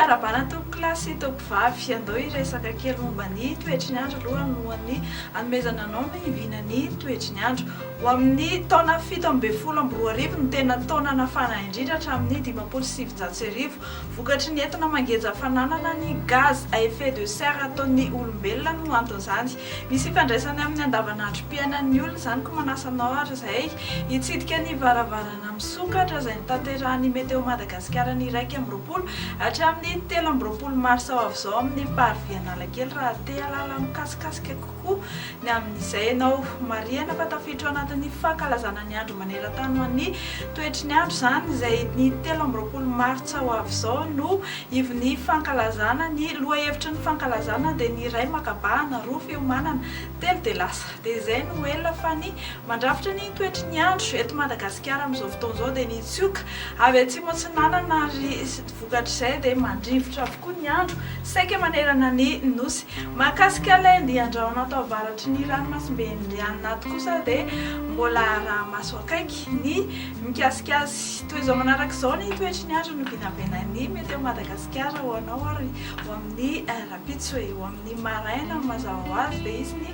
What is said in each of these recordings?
arabana tompo klasy tompo vavy andao iresaka kely momba ny toetry ny andro aloha nohany anomezana anao ny hivinany toetry ny andro ho amin'ny taona 7-20 no tena taona nafana indrindra hatramin'ny 770 vokatry ny entana mangeja fananana ny gaz à effet de serre ataon'ny olombelona no anton'izany misy ifandraisany amin'ny andavanandrom-piainan'ny olona izany ko manasanao ary izay hitsidika ny varavarana misokatra izay nitanterahany meteo Madagasikara ny 1-20 hatramin'ny 3-20 mars ao avy izao amin'ny parivianalakely raha te alala mikasikasika kokoa ny amin'izay ianao mariana fa tafiditra anatin'ny fankalazana ny andro maneran-tany ho an'ny toetry ny andro izany izay ny 3-20 mars ao avy izao no ivon'ny fankalazana ny lohahevitry ny fankalazana dia ny iray makabahana roa fiomanana telo dia lasa dia izay no elona fa ny mandrafitra ny toetry ny andro eto Madagasikara amin'izao fotoana izao dia ny tsioka avy atsimo atsinanana ary vokatr'izay dia mandrivotra avokoa ny andro saika manerana ny nosy mahakasika ilay ny andrahona atao avaratry ny ranomasimbe indianina ato kosa dia mbola raha maso akaiky ny mikasikazy toy izao manaraka izao ny toetry ny andro no vinavenan'ny meteo Madagasikara ho anao ary ho amin'ny rapitso ho amin'ny maraina mazava ho azy dia izy ny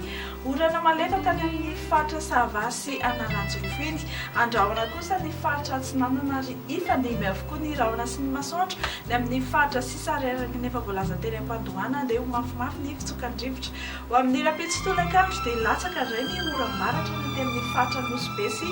orana malefaka tany amin'ny faritra Savasy Anaranjorofo iny andrahona kosa ny faritra Atsinanana ary ifandimby avokoa ny rahona sy ny masoandro ny amin'ny faritra Sisareraka nefa voalaza teny am-pandohana dia ho mafimafy ny fitsokandrivotra ho amin'ny rapitso tolakandro dia latsaka indray ny oram-baratra ny teny amin'ny faritra Nosy sy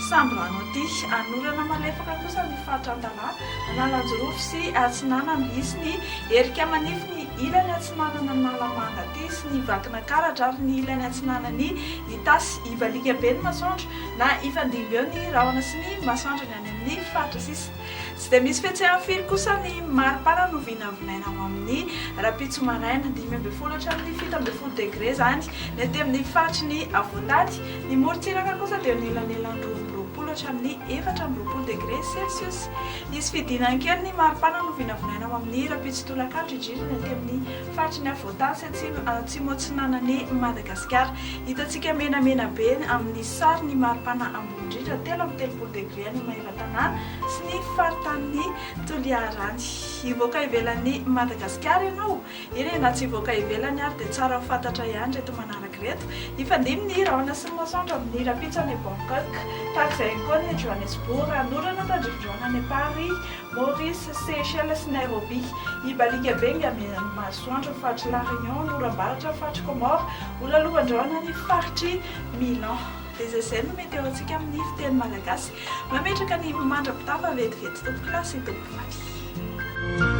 Samborano aty anorana malefaka kosa ny faritra Antala Analanjorofo sy Atsinanana misy ny erika manify ny ilany Atsinanana Nalamanga aty sy ny vakina karatra ary ny ilany Atsinanana ny Itasy ivalika be ny masoandro na ifandimby eo ny rahona sy ny masoandro ny any amin'ny faritra sisa tsy dia misy fihetsehany firy kosa ny maripana no vinavinaina ao amin'ny rapitso maraina 5-20 hatramin'ny 7-20 degré zany ny aty amin'ny faritry ny Avoandady ny morontsiraka kosa dia nilanelan-20 hatramin'ny 4-20 degré celsius nisy fidinany kely ny maripana no vinavinaina ao amin'ny rapitso tolakandro indrindra ny aty amin'ny faritry ny Avoantasy atsimo atsinanan'ny Madagasikara hitantsika menamena be amin'ny sary ny maripana ambony indrindra 3-30 degré ny maheran-tanàna sy ny faritany Toliarany hivoaka ivelan'ny Madagasikara ianao eny na tsy hivoaka ivelany ary dia tsara ho fantatra ihany reto manaraka reto ifandimy ny rahona sy ny masoandro amin'ny rapitso any Bangkok tahak'izay koa ny Johannesburg anorana tandrivondroana ny Paris Maurice Seychelles sy Nairobi ibalika be nga amin'ny masoandro faritry La Réunion noram-baratra faritry Comore olalohan-droana ny faritry Milan dia izay no meteo antsika amin'ny fiteny malagasy mametraka ny mandrapitava vetivety tompo klasy tompo vavy